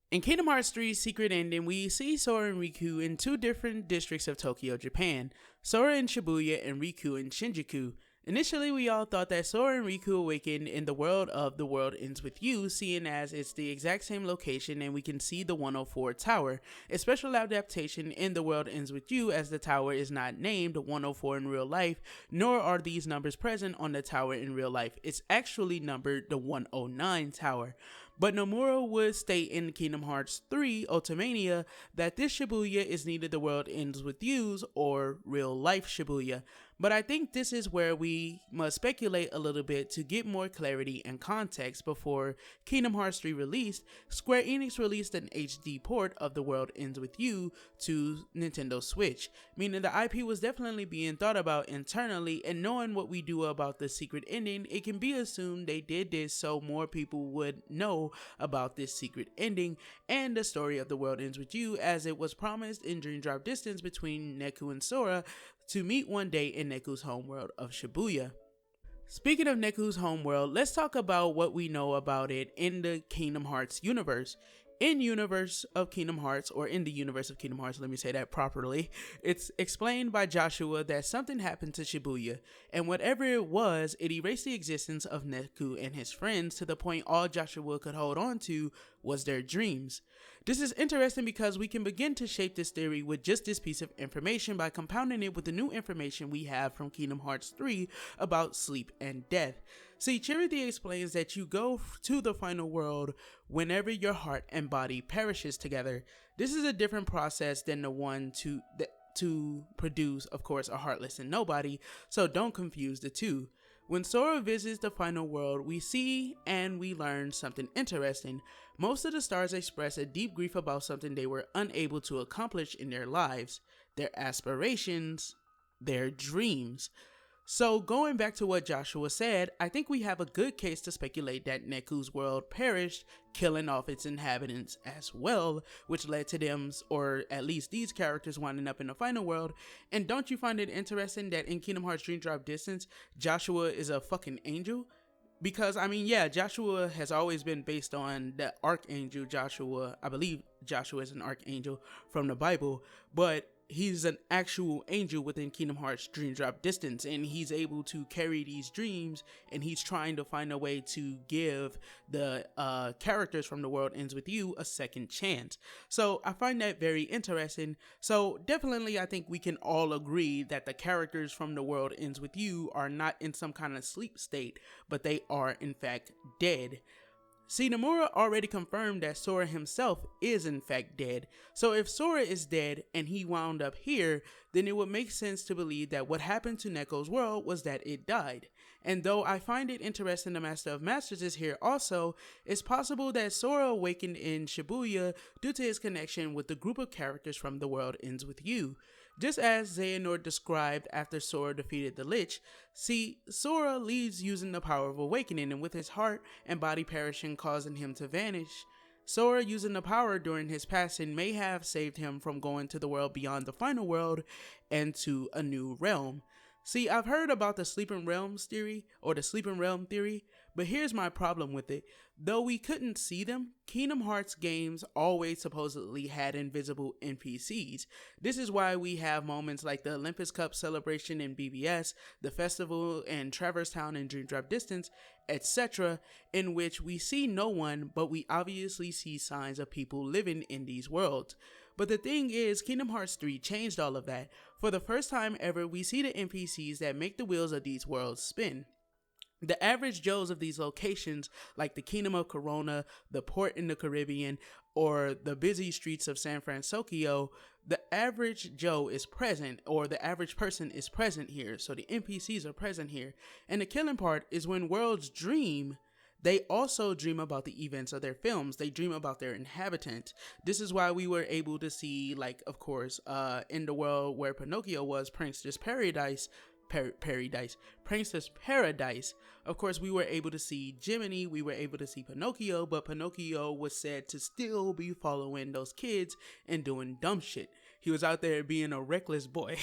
In Kingdom Hearts 3's Secret Ending, we see Sora and Riku in two different districts of Tokyo, Japan. Sora in Shibuya and Riku in Shinjuku. Initially, we all thought that Sora and Riku awakened in the world of The World Ends With You, seeing as it's the exact same location and we can see the 104 tower. A special adaptation in The World Ends With You, as the tower is not named 104 in real life, nor are these numbers present on the tower in real life. It's actually numbered the 109 tower. But Nomura would state in Kingdom Hearts 3 Ultimania that this Shibuya is neither The World Ends With You's or real life Shibuya. But I think this is where we must speculate a little bit to get more clarity and context. Before Kingdom Hearts 3 released, Square Enix released an HD port of The World Ends With You to Nintendo Switch, meaning the IP was definitely being thought about internally, and knowing what we do about the secret ending, it can be assumed they did this so more people would know about this secret ending and the story of The World Ends With You, as it was promised in Dream Drop Distance between Neku and Sora to meet one day in Neku's homeworld of Shibuya. Speaking of Neku's homeworld, let's talk about what we know about it in the Kingdom Hearts universe. In the universe of Kingdom Hearts, let me say that properly, it's explained by Joshua that something happened to Shibuya, and whatever it was, it erased the existence of Neku and his friends to the point all Joshua could hold on to was their dreams. This is interesting because we can begin to shape this theory with just this piece of information by compounding it with the new information we have from Kingdom Hearts 3 about sleep and death. See, Charity explains that you go to the final world whenever your heart and body perishes together. This is a different process than the one to produce, of course, a heartless and nobody, so don't confuse the two. When Sora visits the final world, we see and we learn something interesting. Most of the stars express a deep grief about something they were unable to accomplish in their lives, their aspirations, their dreams. So going back to what Joshua said, I think we have a good case to speculate that Neku's world perished, killing off its inhabitants as well, which led to them, or at least these characters, winding up in the final world. And don't you find it interesting that in Kingdom Hearts Dream Drop Distance, Joshua is a fucking angel? Because, I mean, yeah, Joshua has always been based on the archangel Joshua. I believe Joshua is an archangel from the Bible, but he's an actual angel within Kingdom Hearts Dream Drop Distance, and he's able to carry these dreams, and he's trying to find a way to give the characters from The World Ends With You a second chance. So I find that very interesting. So definitely I think we can all agree that the characters from The World Ends With You are not in some kind of sleep state, but they are in fact dead. See, Nomura already confirmed that Sora himself is in fact dead. So if Sora is dead and he wound up here, then it would make sense to believe that what happened to Neko's world was that it died. And though I find it interesting the Master of Masters is here also, it's possible that Sora awakened in Shibuya due to his connection with the group of characters from The World Ends With You. Just as Xehanort described after Sora defeated the Lich, see, Sora leaves using the power of awakening, and with his heart and body perishing causing him to vanish, Sora using the power during his passing may have saved him from going to the world beyond the final world and to a new realm. See, I've heard about the Sleeping Realms theory, or the Sleeping Realm theory, but here's my problem with it. Though we couldn't see them, Kingdom Hearts games always supposedly had invisible NPCs. This is why we have moments like the Olympus Cup celebration in BBS, the festival in Traverse Town in Dream Drop Distance, etc., in which we see no one, but we obviously see signs of people living in these worlds. But the thing is, Kingdom Hearts 3 changed all of that. For the first time ever, we see the NPCs that make the wheels of these worlds spin. The average Joes of these locations, like the Kingdom of Corona, the port in the Caribbean, or the busy streets of San Francisco, the average Joe is present, or the average person is present here, so the NPCs are present here. And the killing part is when worlds dream, they also dream about the events of their films. They dream about their inhabitants. This is why we were able to see, like, of course, in the world where Pinocchio was, Prankster's Paradise, Prankster's Paradise. Of course, we were able to see Jiminy, we were able to see Pinocchio, but Pinocchio was said to still be following those kids and doing dumb shit. He was out there being a reckless boy.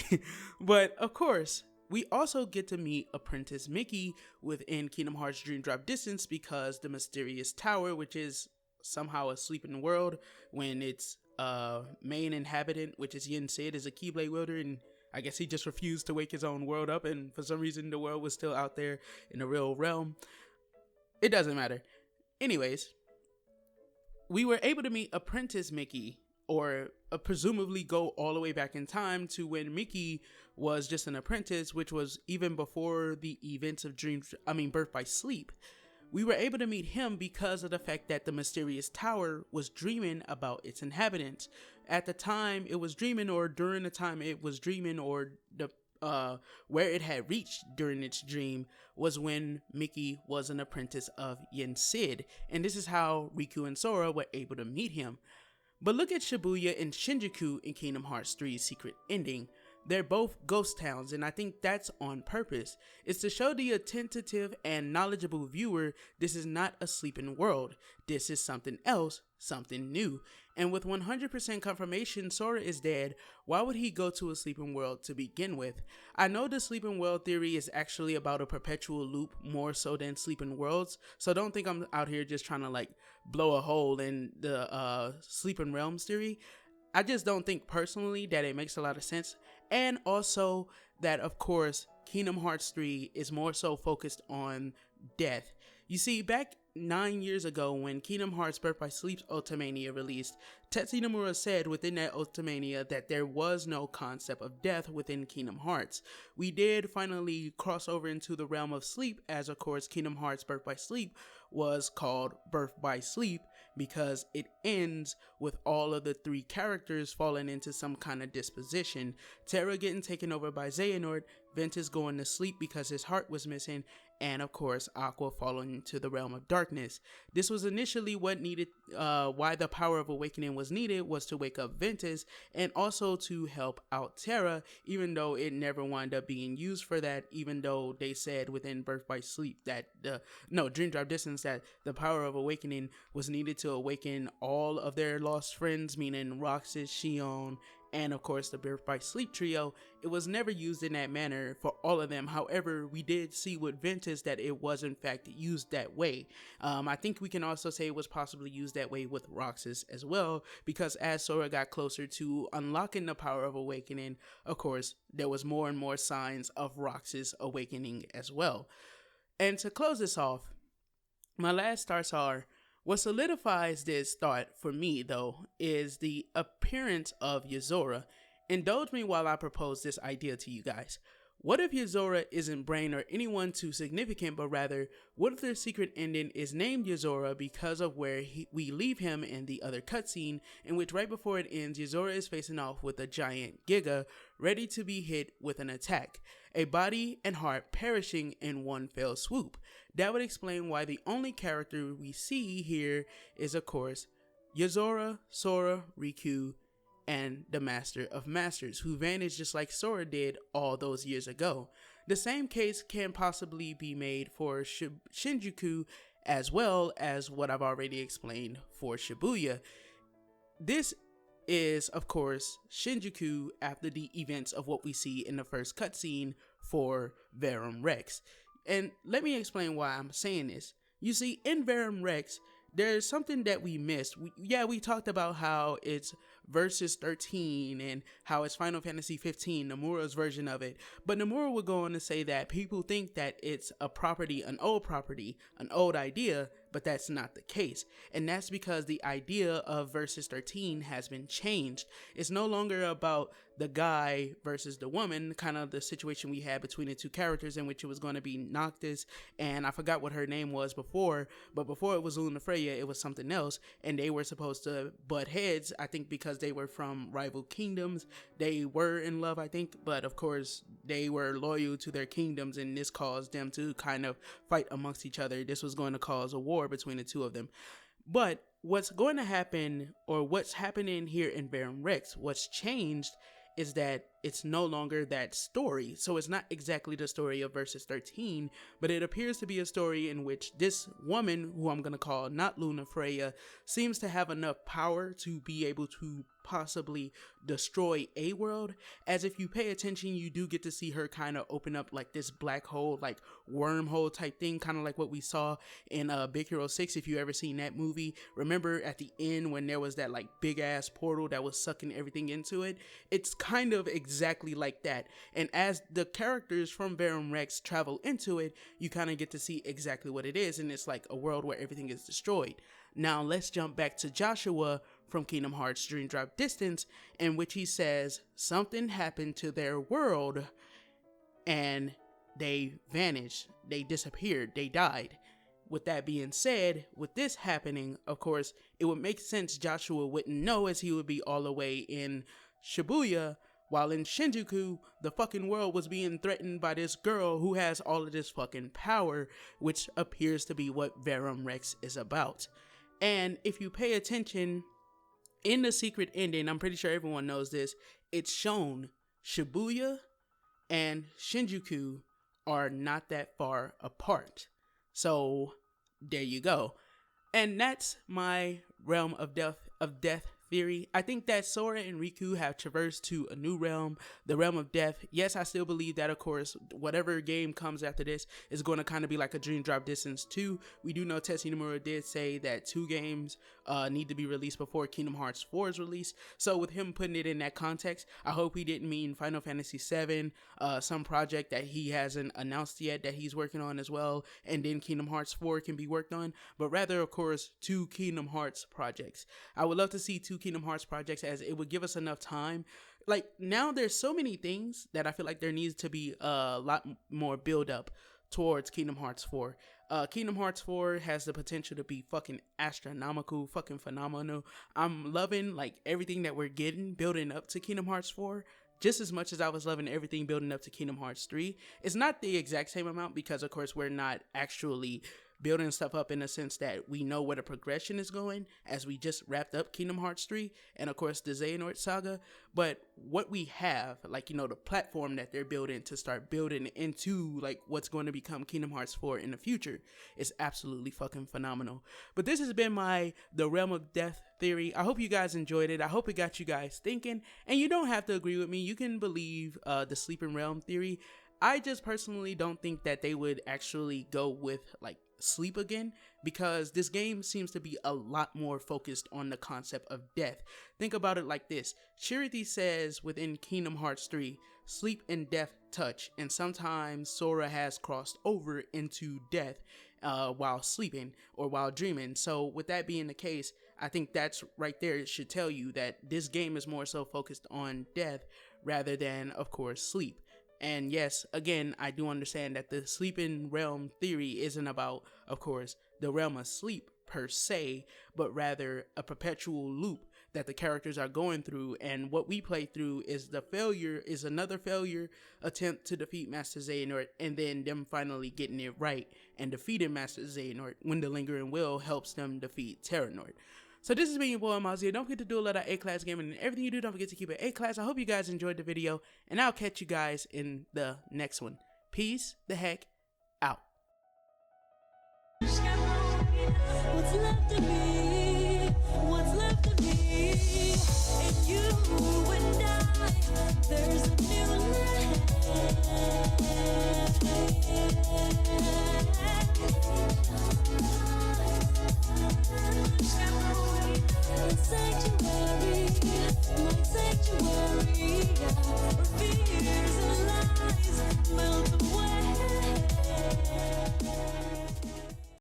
But of course, we also get to meet Apprentice Mickey within Kingdom Hearts Dream Drop Distance because the mysterious tower, which is somehow a sleeping world when its main inhabitant, which is Yen Sid, is a Keyblade wielder, and I guess he just refused to wake his own world up, and for some reason the world was still out there in the real realm. It doesn't matter. Anyways, we were able to meet Apprentice Mickey, or presumably go all the way back in time to when Mickey was just an apprentice, which was even before the events of Birth by Sleep. We were able to meet him because of the fact that the mysterious tower was dreaming about its inhabitants. At the time it was dreaming, or during the time it was dreaming, or the where it had reached during its dream was when Mickey was an apprentice of Yen Sid, and this is how Riku and Sora were able to meet him. But look at Shibuya and Shinjuku in Kingdom Hearts 3's Secret Ending. They're both ghost towns, and I think that's on purpose. It's to show the attentive and knowledgeable viewer this is not a sleeping world. This is something else, something new. And with 100% confirmation Sora is dead, why would he go to a sleeping world to begin with? I know the sleeping world theory is actually about a perpetual loop more so than sleeping worlds, so don't think I'm out here just trying to like blow a hole in the sleeping realms theory. I just don't think personally that it makes a lot of sense. And also that, of course, Kingdom Hearts 3 is more so focused on death. You see, back 9 years ago when Kingdom Hearts Birth by Sleep's Ultimania released, Tetsuya Nomura said within that Ultimania that there was no concept of death within Kingdom Hearts. We did finally cross over into the realm of sleep, as of course Kingdom Hearts Birth by Sleep was called Birth by Sleep because it ends with all of the three characters falling into some kind of disposition. Terra getting taken over by Xehanort, Ventus going to sleep because his heart was missing, and of course Aqua falling into the realm of darkness. This was initially what needed, why the power of awakening was needed, was to wake up Ventus and also to help out Terra, even though it never wound up being used for that, even though they said within Birth by Sleep that Dream Drop Distance, that the power of awakening was needed to awaken all of their lost friends, meaning Roxas, Xion, and of course the Birth by Sleep trio. It was never used in that manner for all of them. However, we did see with Ventus that it was in fact used that way. I think we can also say it was possibly used that way with Roxas as well, because as Sora got closer to unlocking the power of awakening, of course there was more and more signs of Roxas awakening as well. And to close this off, my last thoughts are, what solidifies this thought for me, though, is the appearance of Yozora. Indulge me while I propose this idea to you guys. What if Yozora isn't Brain or anyone too significant, but rather, what if their secret ending is named Yozora because of where we leave him in the other cutscene, in which right before it ends, Yozora is facing off with a giant Giga, ready to be hit with an attack, a body and heart perishing in one fell swoop. That would explain why the only character we see here is, of course, Yozora, Sora, Riku, and the Master of Masters, who vanished just like Sora did all those years ago. The same case can possibly be made for Shinjuku, as well as what I've already explained for Shibuya. This is, of course, Shinjuku after the events of what we see in the first cutscene for Verum Rex. And let me explain why I'm saying this. You see, in Verum Rex, there's something that we missed. We talked about how it's Versus 13 and how it's Final Fantasy 15, Nomura's version of it. But Nomura would go on to say that people think that it's a property, an old idea, but that's not the case. And that's because the idea of Versus 13 has been changed. It's no longer about the guy versus the woman, kind of the situation we had between the two characters, in which it was going to be Noctis, and I forgot what her name was before, but before it was Luna Freya, it was something else, and they were supposed to butt heads, I think because they were from rival kingdoms. They were in love, I think, but of course they were loyal to their kingdoms, and this caused them to kind of fight amongst each other. This was going to cause a war between the two of them. But what's going to happen, or what's happening here in Verum Rex, what's changed is that it's no longer that story. So it's not exactly the story of Versus 13, but it appears to be a story in which this woman, who I'm going to call not Luna Freya, seems to have enough power to be able to possibly destroy a world. As if you pay attention, you do get to see her kind of open up like this black hole, like wormhole type thing, kind of like what we saw in Big Hero 6, if you ever seen that movie. Remember at the end when there was that like big ass portal that was sucking everything into it? It's kind of exactly like that. And as the characters from Verum Rex travel into it, you kind of get to see exactly what it is, and it's like a world where everything is destroyed. Now let's jump back to Joshua from Kingdom Hearts Dream Drop Distance, in which he says something happened to their world and they vanished, they disappeared, they died. With that being said, with this happening, of course, it would make sense Joshua wouldn't know, as he would be all the way in Shibuya, while in Shinjuku, the fucking world was being threatened by this girl who has all of this fucking power, which appears to be what Verum Rex is about. And if you pay attention, in the secret ending, I'm pretty sure everyone knows this, it's shown Shibuya and Shinjuku are not that far apart. So there you go. And that's my realm of death theory. I think that Sora and Riku have traversed to a new realm, the realm of death. Yes, I still believe that, of course, whatever game comes after this is going to kind of be like a Dream Drop Distance 2. We do know Tetsuya Nomura did say that 2 games need to be released before Kingdom Hearts 4's release. So with him putting it in that context, I hope he didn't mean Final Fantasy 7, some project that he hasn't announced yet that he's working on as well, and then Kingdom Hearts 4 can be worked on, but rather, of course, 2 Kingdom Hearts projects. I would love to see 2 Kingdom Hearts projects, as it would give us enough time. Like, now there's so many things that I feel like there needs to be a lot more build up towards Kingdom Hearts 4. Kingdom Hearts 4 has the potential to be fucking astronomical, fucking phenomenal. I'm loving like everything that we're getting building up to Kingdom Hearts 4 just as much as I was loving everything building up to Kingdom Hearts 3. It's not the exact same amount because, of course, we're not actually building stuff up in a sense that we know where the progression is going, as we just wrapped up Kingdom Hearts 3 and, of course, the Xehanort saga. But what we have, like, you know, the platform that they're building to start building into like what's going to become Kingdom Hearts 4 in the future is absolutely fucking phenomenal. But this has been the realm of death theory. I hope you guys enjoyed it. I hope it got you guys thinking, and you don't have to agree with me. You can believe the sleeping realm theory. I just personally don't think that they would actually go with like sleep again, because this game seems to be a lot more focused on the concept of death. Think about it like this. Shiriti says within Kingdom Hearts 3, sleep and death touch, and sometimes Sora has crossed over into death while sleeping or while dreaming. So with that being the case, I think that's right there. It should tell you that this game is more so focused on death rather than, of course, sleep. And yes, again, I do understand that the sleeping realm theory isn't about, of course, the realm of sleep per se, but rather a perpetual loop that the characters are going through. And what we play through is another failure attempt to defeat Master Xehanort, and then them finally getting it right and defeating Master Xehanort when the Lingering Will helps them defeat Terranort. So this has been your boy Amaziah. Don't forget to do a lot of A-class gaming, and everything you do, don't forget to keep it A-class. I hope you guys enjoyed the video, and I'll catch you guys in the next one. Peace the heck out.